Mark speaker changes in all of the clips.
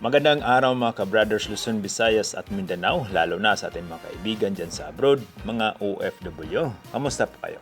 Speaker 1: Magandang araw mga ka-brothers Luzon, Visayas at Mindanao, lalo na sa ating mga kaibigan dyan sa abroad, mga OFW. Kamusta po kayo?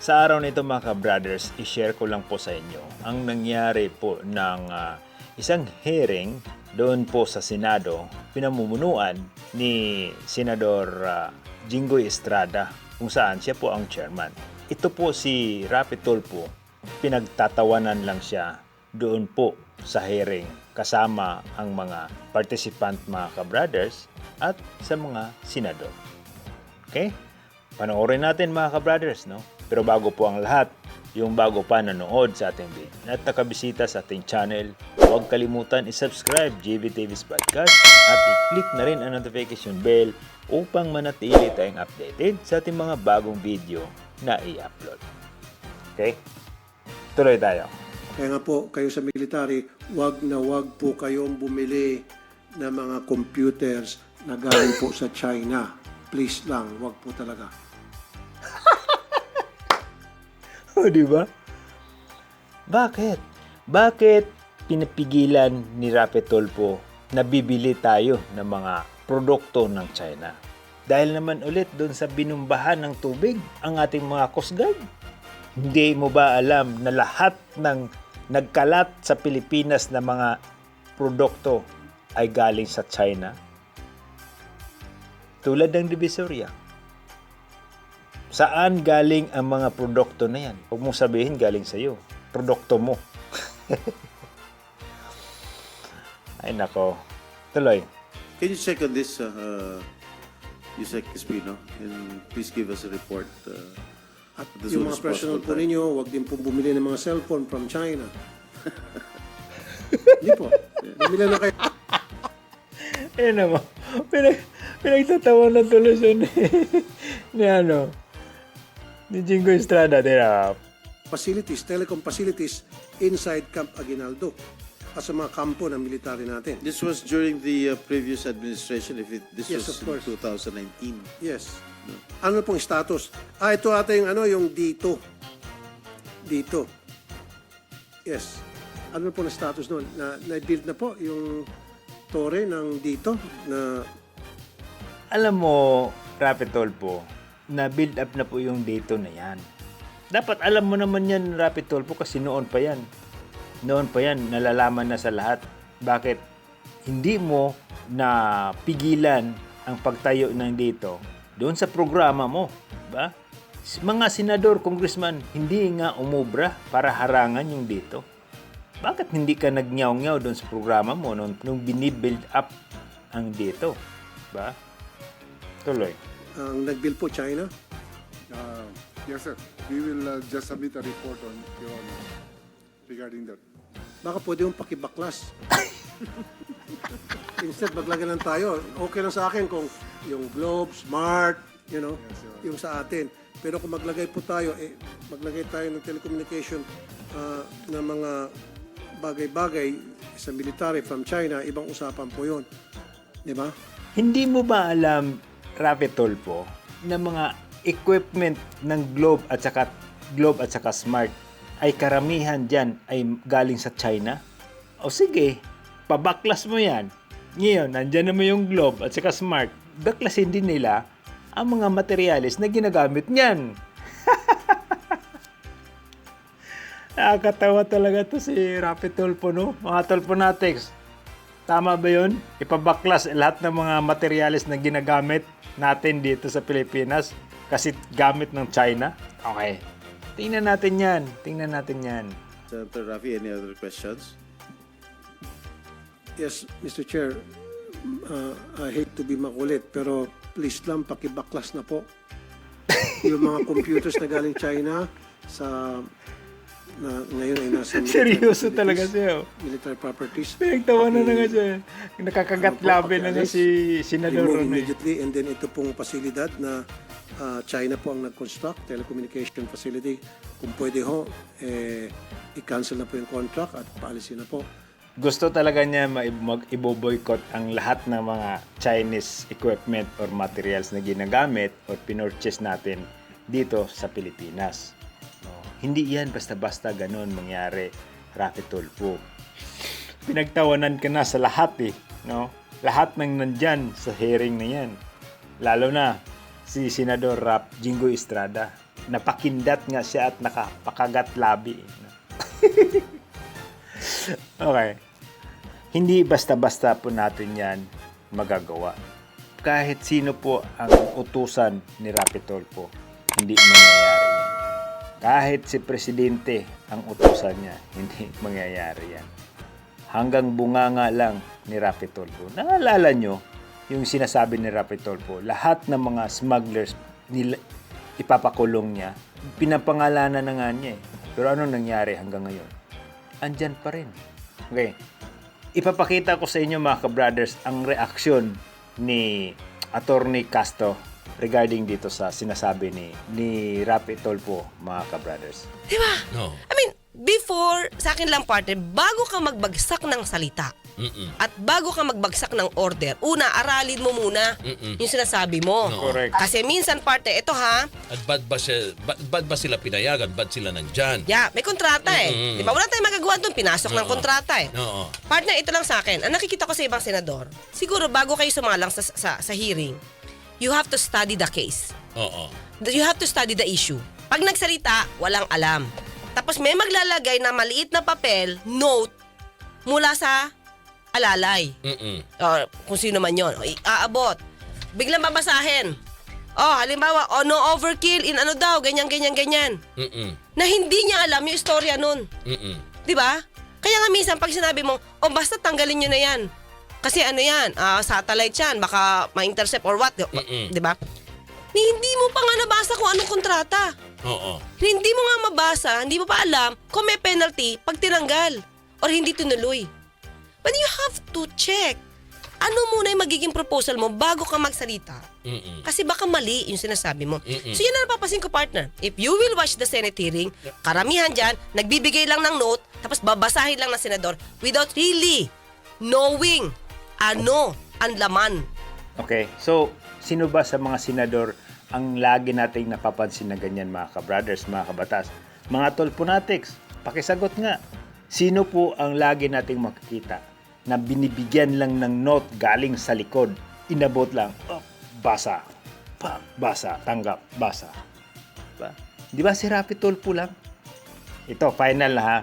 Speaker 1: Sa araw nito mga ka-brothers, i-share ko lang po sa inyo ang nangyari po ng isang hearing doon po sa Senado, pinamumunuan ni Senador Jinggoy Estrada, kung saan siya po ang chairman. Ito po si Rapi Tulfo, pinagtatawanan lang siya doon po sa hearing kasama ang mga participant mga ka-brothers at sa mga senador. Okay? Panoorin natin mga ka-brothers, no? Pero bago po ang lahat, yung bago pa nanood sa ating video at nakabisita sa ating channel, huwag kalimutan i-subscribe JVTV's Podcast at i-click na rin ang notification bell upang manatili tayong updated sa ating mga bagong video na i-upload. Okay? Tuloy tayo.
Speaker 2: Kaya nga po, kayo sa military, wag na wag po kayong bumili ng mga computers na galing po sa China. Please lang, wag po talaga.
Speaker 1: O, di ba? Bakit? Bakit pinapigilan ni Rapi Tulfo na bibili tayo ng mga produkto ng China? Dahil naman ulit doon sa binumbahan ng tubig ang ating mga Coast Guard. Hindi mo ba alam na lahat ng nagkalat sa Pilipinas na mga produkto ay galing sa China? Tulad ng Divisoria. Saan galing ang mga produkto na yan? Huwag mong sabihin galing sa iyo. Produkto mo. Ay nako. Tuloy.
Speaker 3: Can you check on this, Yusek Espino, and please give us a report.
Speaker 2: At yung mga personal po ninyo, wag din po bumili ng mga cellphone from China. Hindi po. Bumili na kayo.
Speaker 1: Eh naman. Pinagtatawa na tuloy siya ni Jinggoy Estrada.
Speaker 2: Facilities, telecom facilities inside Camp Aguinaldo at sa mga kampo ng military natin.
Speaker 3: This was during the previous administration, this
Speaker 2: Yes,
Speaker 3: was
Speaker 2: of course.
Speaker 3: 2019.
Speaker 2: Yes. Ano pong status? Ito ata yung yung dito. Dito. Yes. Ano po na status noon? Na-build na po yung tore ng dito na
Speaker 1: Alam mo, Rapi Tulfo, na build up na po yung dito na yan. Dapat alam mo naman yan, Rapi Tulfo, kasi noon pa yan. Noon pa yan, nalalaman na sa lahat. Bakit hindi mo na pigilan ang pagtayo ng dito doon sa programa mo, ba? Mga senador, congressman, hindi nga umubra para harangan yung dito. Bakit hindi ka nagnyaw-nyaw doon sa programa mo nung binibuild up ang dito, ba? Tuloy.
Speaker 2: ang nag-build po China.
Speaker 4: Yes, sir. We will just submit a report on Your Honor regarding that.
Speaker 2: Baka pwede yung pakibaklas. Instead, maglagay lang tayo. Okay lang sa akin kung yung Globe, Smart,
Speaker 4: Yes, sir.
Speaker 2: yung sa atin. Pero kung maglagay po tayo, maglagay tayo ng telecommunication ng mga bagay-bagay sa military from China, ibang usapan po yun. Di ba?
Speaker 1: Hindi mo ba alam, Rapi Tulfo, na mga equipment ng Globe at saka Smart ay karamihan dyan ay galing sa China? O sige, pabaklas mo yan. Ngayon, nandyan naman yung Globe at saka Smart. Baklasin din nila ang mga materyales na ginagamit niyan. Nakakatawa talaga to si Rapi Tulfo, no? Mga Tulfonatics. Tama ba yun? Ipabaklas lahat ng mga materyales na ginagamit natin dito sa Pilipinas kasi gamit ng China? Okay. Tingnan natin yan.
Speaker 3: Senator Rafi, any other questions?
Speaker 2: Yes, Mr. Chair, I hate to be makulit, pero please lang, pakibaklas na po. Yung mga computers na galing China na ngayon ay nasa
Speaker 1: Seryoso talaga siya.
Speaker 2: military properties.
Speaker 1: Pinagtawanan na nga siya. Nakakagat labi na nga si Senador
Speaker 2: Remove
Speaker 1: Ronnie.
Speaker 2: immediately, and then ito pong pasilidad na China po ang nag-construct, telecommunication facility. Kung pwede ho, i-cancel na po yung contract at paalisin na po.
Speaker 1: Gusto talaga niya iboboycott ang lahat ng mga Chinese equipment or materials na ginagamit or pinurchase natin dito sa Pilipinas. No, hindi yan basta-basta ganun mangyari, Rapi Tulfo. pinagtawanan ka na sa lahat eh. No? Lahat ng nandyan sa hearing na yan. Lalo na si Senador Rap Jingo Estrada. Napakindat nga siya at nakapakagat labi. No? Okay. Hindi basta-basta po natin yan magagawa. Kahit sino po ang utusan ni Rapi Tulfo, hindi mangyayari yan. Kahit si Presidente ang utusan niya, hindi mangyayari yan. Hanggang bunganga lang ni Rapi Tulfo. Naalala nyo yung sinasabi ni Rapi Tulfo, lahat ng mga smugglers ipapakulong niya, pinapangalanan na nga niya eh. Pero ano nangyari hanggang ngayon? Andyan pa rin. Okay. Ipapakita ko sa inyo mga ka-brothers ang reaksyon ni Attorney Castro regarding dito sa sinasabi ni Rapi Tulfo mga ka-brothers.
Speaker 5: Di ba?
Speaker 6: No.
Speaker 5: I mean, before, sa akin lang partner, bago ka magbagsak ng salita, at bago ka magbagsak ng order, una, aralin mo muna yung sinasabi mo.
Speaker 6: No.
Speaker 1: Correct.
Speaker 5: Kasi minsan partner, ito ha,
Speaker 6: At bad ba sila pinayagan? Bad sila nandyan?
Speaker 5: yeah, may kontrata eh. Di ba? Wala tayong magagawa doon, pinasok ng
Speaker 6: Oo.
Speaker 5: kontrata eh.
Speaker 6: Oo.
Speaker 5: Partner, ito lang sa akin. Ang nakikita ko sa ibang senador, siguro bago kayo sumalang sa hearing, you have to study the case.
Speaker 6: Oo.
Speaker 5: You have to study the issue. Pag nagsalita, walang alam. Tapos may maglalagay na maliit na papel, note, mula sa alalay. Or kung sino man yun. O, aabot. Biglang babasahin. Halimbawa, no overkill in ano daw, ganyan, ganyan, ganyan. Na hindi niya alam yung istorya nun. Di ba? Kaya nga minsan, pag sinabi mo, basta tanggalin nyo na yan. Kasi ano yan, satellite yan, baka ma-intercept or what. Di ba? Hindi mo pa nga nabasa kung anong kontrata.
Speaker 6: Oo.
Speaker 5: Hindi mo nga mabasa, hindi mo pa alam kung may penalty pag tinanggal or hindi tinuloy. But you have to check. Ano muna yung magiging proposal mo bago ka magsalita? Kasi baka mali yung sinasabi mo. So yan ang napapansin ko, partner. If you will watch the Senate hearing, karamihan dyan, nagbibigay lang ng note, tapos babasahin lang ng senador without really knowing ano ang laman.
Speaker 1: Okay, so sino ba sa mga senador ang lagi nating napapansin na ganyan mga ka-brothers, mga kabatas? Mga Tulfonatics, pakisagot nga. Sino po ang lagi nating makikita na binibigyan lang ng note galing sa likod? Inabot lang, basa, basa, tanggap, basa. Diba? Di ba si Rapi Tulfo lang? Ito, final na ha.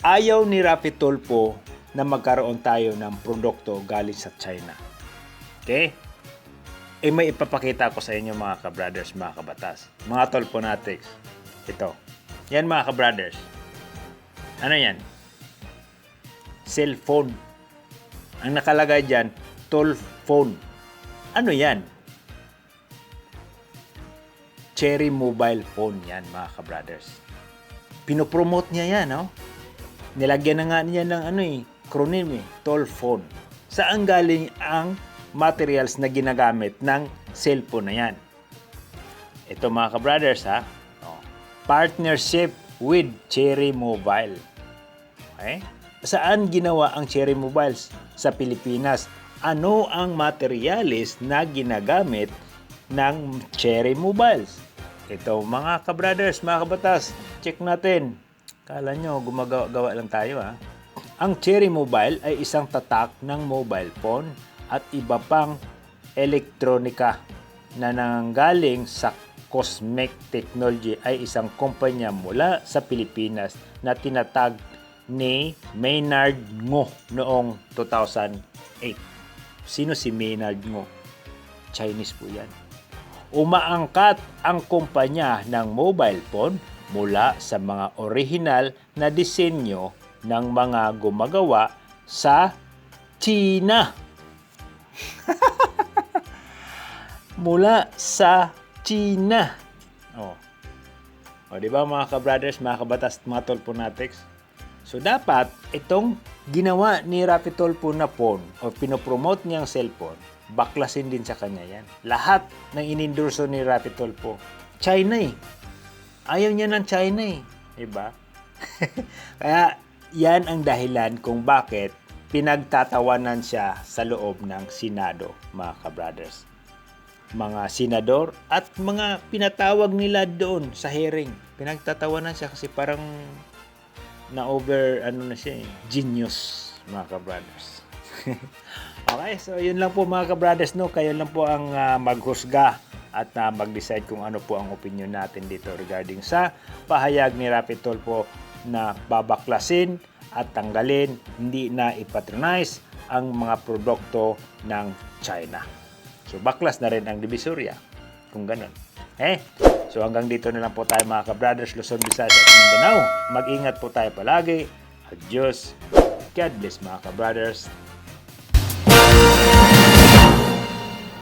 Speaker 1: Ayaw ni Rapi Tulfo na magkaroon tayo ng produkto galing sa China. Okay? May ipapakita ko sa inyo mga ka-brothers, mga kabatas. Mga Tulfonatics. Ito. Yan mga ka-brothers. Ano yan? Cellphone. Ang nakalagay dyan, Tulphone. Ano yan? Cherry mobile phone yan mga ka-brothers. Pinopromote niya yan, no? Nilagyan na nga niya ng acronym Tulphone. Saan galing ang materials na ginagamit ng cellphone na yan? Ito mga ka-brothers ha. Partnership with Cherry Mobile. Okay? Saan ginawa ang Cherry Mobiles? Sa Pilipinas. Ano ang materials na ginagamit ng Cherry Mobiles? Ito mga ka-brothers, mga kabatas, check natin. Kala nyo, gumagawa lang tayo ha. Ang Cherry Mobile ay isang tatak ng mobile phone at iba pang elektronika na nanggaling sa Cosmic Technology ay isang kumpanya mula sa Pilipinas na tinatag ni Maynard Ngo noong 2008. Sino si Maynard Ngo? Chinese po yan. Umaangkat ang kumpanya ng mobile phone mula sa mga orihinal na disenyo ng mga gumagawa sa China. Mula sa China. O di ba mga ka-brothers, mga kabatas, mga Tulfonatics? So dapat itong ginawa ni Rapi Tulfo na phone o pinopromote niyang cellphone, baklasin din sa kanya yan. Lahat ng inendorso ni Rapi Tulfo, China eh. Ayaw niya ng China eh. Diba? Kaya yan ang dahilan kung bakit pinagtatawanan siya sa loob ng Senado, mga ka-brothers. Mga senador at mga pinatawag nila doon sa hearing. Pinagtatawanan siya kasi parang na-over, na siya eh, genius. mga ka-brothers. Okay, so yun lang po mga ka-brothers, no? Kayo lang po ang maghusga at mag-decide kung ano po ang opinion natin dito regarding sa pahayag ni Rapi Tulfo na babaklasin at tanggalin, hindi na ipatronize ang mga produkto ng China. So baklas na rin ang Divisoria kung ganun. So hanggang dito na lang po tayo mga ka-brothers, Luzon, Visayas at Mindanao. Mag-ingat po tayo palagi. Adios. God bless mga ka-brothers.